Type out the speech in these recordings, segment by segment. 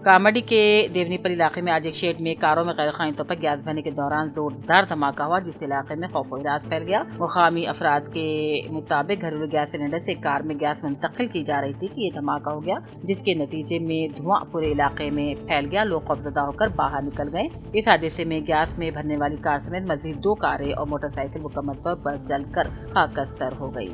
Comedy کے دیونیپل علاقے میں آج ایک شیڈ میں کاروں میں غیر قانونی طور پر گیس بھرنے کے دوران زوردار دھماکہ ہوا، جس سے علاقے میں خوف و ہراس پھیل گیا۔ مقامی افراد کے مطابق گھریلو گیس سلنڈر سے کار میں گیس منتقل کی جا رہی تھی کہ یہ دھماکہ ہو گیا، جس کے نتیجے میں دھواں پورے علاقے میں پھیل گیا۔ لوگ خوفزدہ ہو کر باہر نکل گئے۔ اس حادثے میں گیس میں بھرنے والی کار سمیت مزید 2 کاریں اور موٹر سائیکل مکمل طور پر جل کر خاکستر ہو گئی۔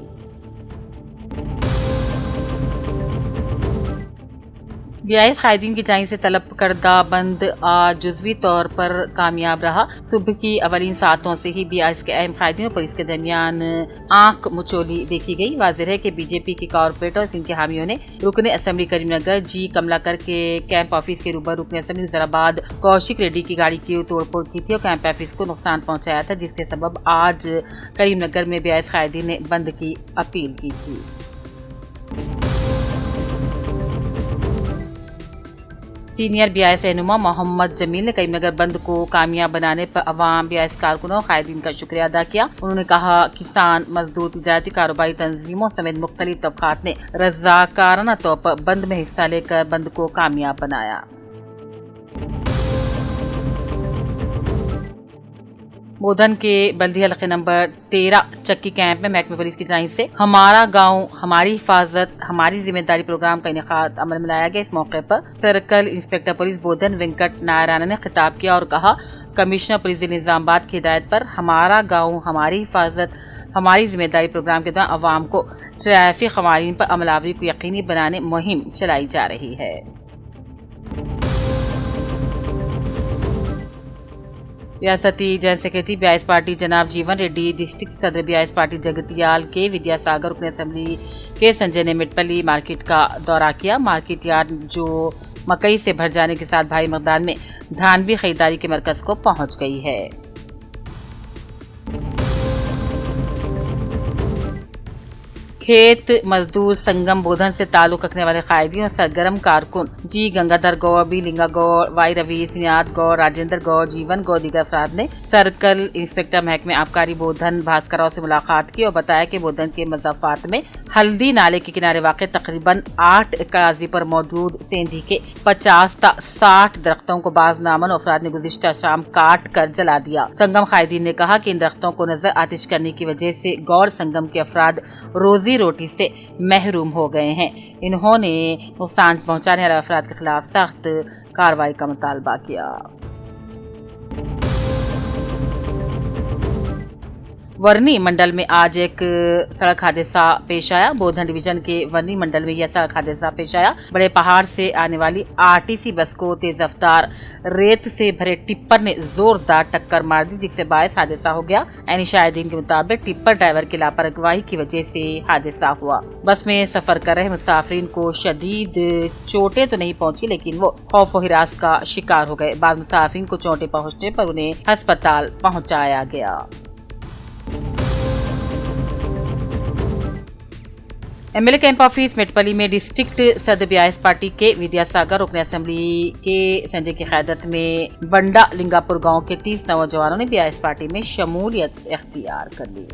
BIS قائدین کی جانب سے طلب کردہ بند آج جزوی طور پر کامیاب رہا۔ صبح کی اولین ساعتوں سے ہی BIS کے اہم قائدین اور پولیس کے درمیان آنکھ مچولی دیکھی گئی۔ واضح ہے کہ BJP کی کارپوریٹر اور ان کے حامیوں نے رکن اسمبلی کریم نگر جی کملاکر کے کیمپ آفس کے روبرو رکن اسمبلی نذیرآباد کوشک ریڈی کی گاڑی کی توڑ پھوڑ کی تھی اور کیمپ آفس کو نقصان پہنچایا تھا، جس کے سبب آج کریم نگر میں BIS قائدین نے بند کی اپیل کی تھی۔ سینئر BIS رہنما محمد جمیل نے کریم نگر بند کو کامیاب بنانے پر عوام، BIS کارکنوں اور قائدین کا شکریہ ادا کیا۔ انہوں نے کہا کسان، مزدور، تجارتی کاروباری تنظیموں سمیت مختلف طبقات نے رضاکارانہ طور پر بند میں حصہ لے کر بند کو کامیاب بنایا۔ بودھن کے بلدی حلقے نمبر 13 چکی کیمپ میں محکمہ پولیس کی جانب سے ہمارا گاؤں ہماری حفاظت ہماری ذمہ داری پروگرام کا انعقاد عمل میں لایا گیا۔ اس موقع پر circle inspector police Bodhan Venkat Narayana نے خطاب کیا اور کہا کمشنر پولیس ضلع نظام آباد کی ہدایت پر ہمارا گاؤں ہماری حفاظت ہماری ذمہ داری پروگرام کے دوران عوام کو ٹریفک قوانین پر عمل آوری کو یقینی بنانے مہم چلائی جا رہی ہے۔ ریاستی جنرل سیکرٹری BIS پارٹی جناب جیون ریڈی، ڈسٹرکٹ صدر BIS پارٹی جگتیال کے ودیا ساگر رکن اسمبلی کے سنجے نے مٹپلی مارکیٹ کا دورہ کیا۔ مارکیٹ یارڈ جو مکئی سے بھر جانے کے ساتھ بھاری مقدار میں دھان بھی خریداری کے مرکز کو پہنچ گئی ہے۔ کھیت مزدور سنگم بودھن سے تعلق رکھنے والے قائدین اور سرگرم کارکن جی گنگادھر گوڑ، بی لنگا گوڑ، وائی روی، سنیات گوڑ، راجندر گوڑ، جیون گوڑ دیگر افراد نے سرکل انسپکٹر محکمہ آبکاری بودھن بھاسکر راؤ سے ملاقات کی اور بتایا کہ بودھن کے مضافات میں ہلدی نالے کے کنارے واقع تقریباً 8 اراضی پر موجود سیندھی کے 50 تا 60 درختوں کو بعض نامن افراد نے گزشتہ شام کاٹ کر جلا دیا۔ سنگم قائدین نے کہا کہ ان درختوں کو نظر آتش کرنے کی وجہ سے گوڑ سنگم کے افراد روزی روٹی سے محروم ہو گئے ہیں۔ انہوں نے نقصان پہنچانے والے افراد کے خلاف سخت کارروائی کا مطالبہ کیا۔ ورنی منڈل میں آج ایک سڑک حادثہ پیش آیا۔ بودھن ڈویژن کے ورنی منڈل میں یہ سڑک حادثہ پیش آیا۔ بڑے پہاڑ سے آنے والی RTC بس کو تیز رفتار ریت سے بھرے ٹپر نے زوردار ٹکر مار دی، جس سے باعث حادثہ ہو گیا۔ عینی شاہدین کے مطابق ٹپر ڈرائیور کی لاپرواہی کی وجہ سے حادثہ ہوا۔ بس میں سفر کر رہے مسافرین کو شدید چوٹیں تو نہیں پہنچی، لیکن وہ خوف و ہراس کا شکار ہو گئے۔ بعض مسافرین کو چوٹیں پہنچنے پر انہیں ہسپتال پہنچایا گیا۔ MLA کیمپ آفس مٹپلی میں ڈسٹرکٹ صدر BIS پارٹی کے ودیا ساگر رکن اسمبلی کے سنجے کی قیادت میں بنڈا لنگاپور گاؤں کے 30 نوجوانوں نے BIS پارٹی میں شمولیت اختیار کر لی۔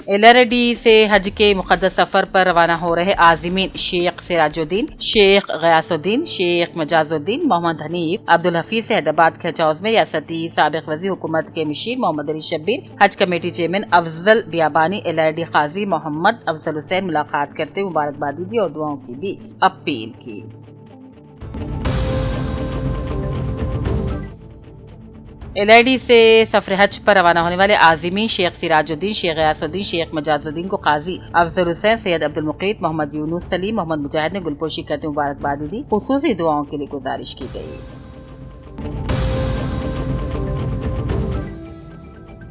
LRD سے حج کے مقدس سفر پر روانہ ہو رہے عازمین شیخ سراج الدین، شیخ غیاث الدین، شیخ مجاز الدین، محمد حنیف عبدالحفیظ سے حیدرآباد کے حج ہاؤس میں ریاستی سابق وزیر حکومت کے مشیر محمد علی شبیر، حج کمیٹی چیئرمین افضل بیابانی، LRD قاضی محمد افضل حسین ملاقات کرتے مبارکبادی دی اور دعاؤں کی بھی اپیل کی۔ LRD سے سفر حج پر روانہ ہونے والے عازمین شیخ سراج الدین، شیخ غیاث الدین، شیخ مجاز الدین کو قاضی افضل حسین، سید عبد المقیت، محمد یونس سلیم، محمد مجاہد نے گلپوشی کرتے مبارکبادی دی۔ خصوصی دعاؤں کے لیے گزارش کی گئی۔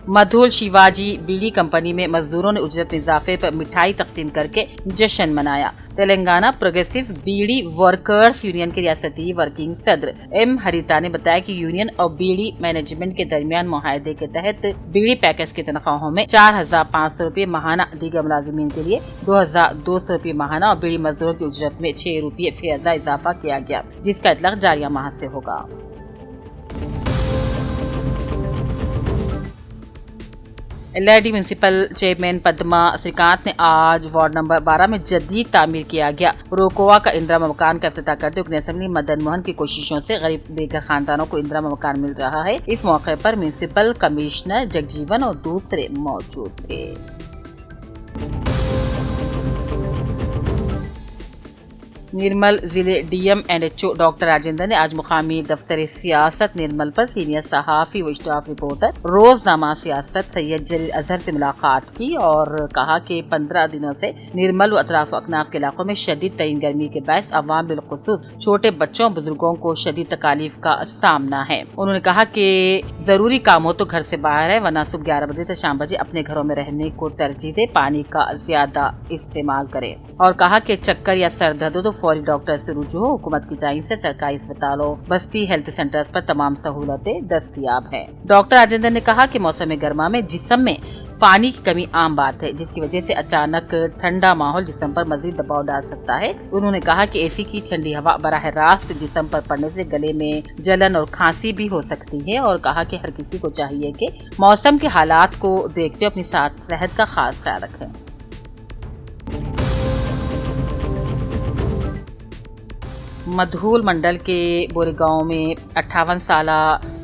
मधुल शिवाजी बीड़ी कंपनी में मजदूरों ने उजरत में इजाफे पर मिठाई तकसीम करके जश्न मनाया। तेलंगाना प्रोग्रेसिव बीड़ी वर्कर्स यूनियन के रियासती वर्किंग सदर एम हरिता ने बताया कि यूनियन और बीड़ी मैनेजमेंट के दरमियान मुआहदे के तहत बीड़ी पैकेज की तनख्वाहों में 4,500 रुपये माहाना, दीगर मुलाजिमीन के लिए 2,200 रुपये माहाना और बीड़ी मजदूरों की उजरत में 6 रुपये फीसदा इजाफा किया गया, जिसका इतलाक जारिया माह से होगा। एलआईडी म्यूनिसिपल चेयरमैन पद्मा श्रीकांत ने आज वार्ड नंबर 12 में जदीद तामीर किया गया रोकोवा का इंदिरा मकान का इफ्तिताह करते हुए असेंबली मदन मोहन की कोशिशों से गरीब बेघर खानदानों को इंदिरा मकान मिल रहा है। इस मौके पर म्यूनिसिपल कमिश्नर जगजीवन और दूसरे मौजूद थे। निर्मल जिले DM and HO doctor Rajendra ने आज मुकामी दफ्तर सियासत निर्मल पर सीनियर सहाफी व स्टाफ रिपोर्टर रोजनामा सियासत सैयद जलील अजहर से मुलाकात की और कहा कि 15 दिनों से निर्मल व अतराफ अकनाफ के इलाकों में शदीद तरीन गर्मी के बायस अवाम बिलखुसूस छोटे बच्चों बुजुर्गों को शदीद तकालीफ का सामना है। उन्होंने कहा कि जरूरी काम हो तो घर से बाहर है, वरना सुबह 11 बजे से शाम बजे अपने घरों में रहने को तरजीह दे, पानी का ज्यादा इस्तेमाल करें और कहा कि चक्कर या सर दर्द हो तो फौरी डॉक्टर से रुजू हो। हुकूमत की जानिब से सरकारी अस्पतालों, बस्ती हेल्थ सेंटर्स पर तमाम सहूलतें दस्तयाब हैं। डॉक्टर राजेंद्र ने कहा कि मौसम गर्मा में जिस्म में पानी की कमी आम बात है, जिसकी वजह से अचानक ठंडा माहौल जिस्म पर मजीद दबाव डाल सकता है। उन्होंने कहा कि एसी की ठंडी हवा बराह रास्त जिस्म पर पड़ने से गले में जलन और खांसी भी हो सकती है और कहा कि हर किसी को चाहिए कि मौसम के हालात को देखते हुए अपनी सेहत का खास ख्याल रखें। मधुल मंडल के बोरेगांव में 58 साला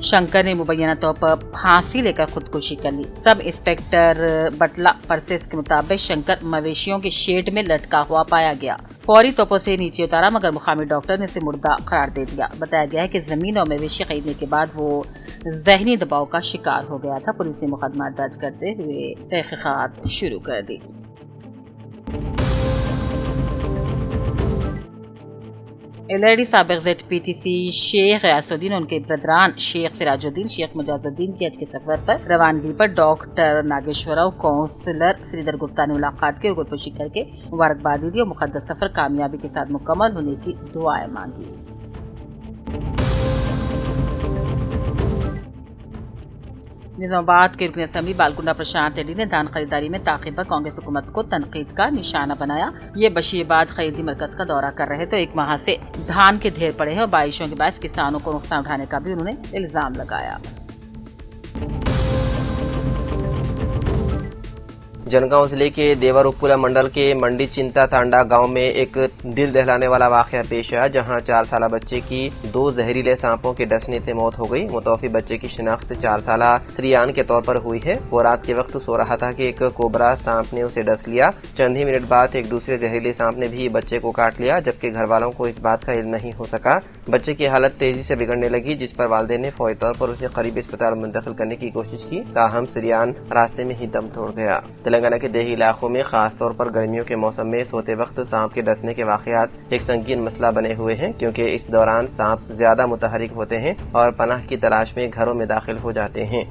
शंकर ने मुबैना तौर पर फांसी लेकर खुदकुशी कर ली। सब इंस्पेक्टर बटला परसेस के मुताबिक शंकर मवेशियों के शेड में लटका हुआ पाया गया। फौरी तौर पर से नीचे उतारा मगर मुकामी डॉक्टर ने इसे मुर्दा करार दे दिया। बताया गया है कि जमीन और मवेशी खरीदने के बाद वो जहनी दबाव का शिकार हो गया था। पुलिस ने मुकदमा दर्ज करते हुए तहकीकात शुरू कर दी। एलआईडी साबिक ZPTC शेख गयासुद्दीन और उनके ब्रदरान शेख सिराजुद्दीन, शेख मुजाजुद्दीन की हज के सफर पर रवानगी पर डॉक्टर नागेश्वरराव काउंसलर श्रीधर गुप्ता ने मुलाकात की और गुलपुशी करके मुबारकबादी दी और मुकद्दस सफर कामयाबी के साथ मुकम्मल होने की दुआएं मांगी। निजामाबाद के रुकन असेंबली बालकुंडा प्रशांत रेड्डी ने धान खरीदारी में ताखीर पर कांग्रेस हुकूमत को तनकीद का निशाना बनाया। ये बशीरबाद खरीदी मरकज का दौरा कर रहे तो 1 माह से धान के ढेर पड़े हैं और बारिशों के बायस किसानों को नुकसान उठाने का भी उन्होंने इल्जाम लगाया। जनगांव जिले के देवरुपुला मंडल के मंडी चिंता तांडा गांव में एक दिल दहलाने वाला वाकया पेश आया, जहां 4 साला बच्चे की 2 जहरीले सांपों के डसने से मौत हो गई। मुतवफी बच्चे की शिनाख्त 4 साला श्रियान के तौर पर हुई है। वो रात के वक्त सो रहा था कि एक कोबरा सांप ने उसे डस लिया। चंद ही मिनट बाद एक दूसरे जहरीले सांप ने भी बच्चे को काट लिया, जबकि घर वालों को इस बात का इल्म नहीं हो सका। बच्चे की हालत तेजी से बिगड़ने लगी, जिस पर वालिदैन ने फौरी तौर पर उसे करीबी अस्पताल मुंतकिल करने की कोशिश की, ताहम श्रियान रास्ते में ही दम तोड़ गया। तेलंगाना के देही इलाकों में खास तौर पर गर्मियों के मौसम में सोते वक्त सांप के डसने के वाकयात एक संगीन मसला बने हुए हैं, क्योंकि इस दौरान सांप ज्यादा मुतहरिक होते हैं और पनाह की तलाश में घरों में दाखिल हो जाते हैं।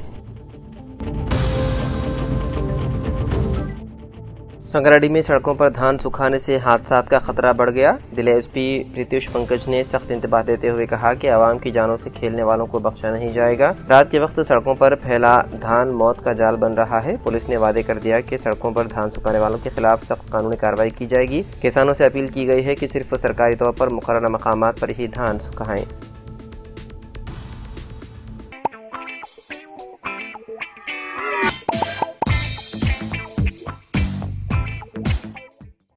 संगराडी में सड़कों पर धान सुखाने से हादसात का खतरा बढ़ गया। जिला एसपी रितेश पंकज ने सख्त इंतबाह देते हुए कहा कि आवाम की जानों से खेलने वालों को बख्शा नहीं जाएगा। रात के वक्त सड़कों पर फैला धान मौत का जाल बन रहा है। पुलिस ने वादे कर दिया कि सड़कों पर धान सुखाने वालों के खिलाफ सख्त कानूनी कार्रवाई की जाएगी। किसानों से अपील की गई है कि सिर्फ सरकारी तौर पर मुकर्रर मकामात पर ही धान सुखाएं।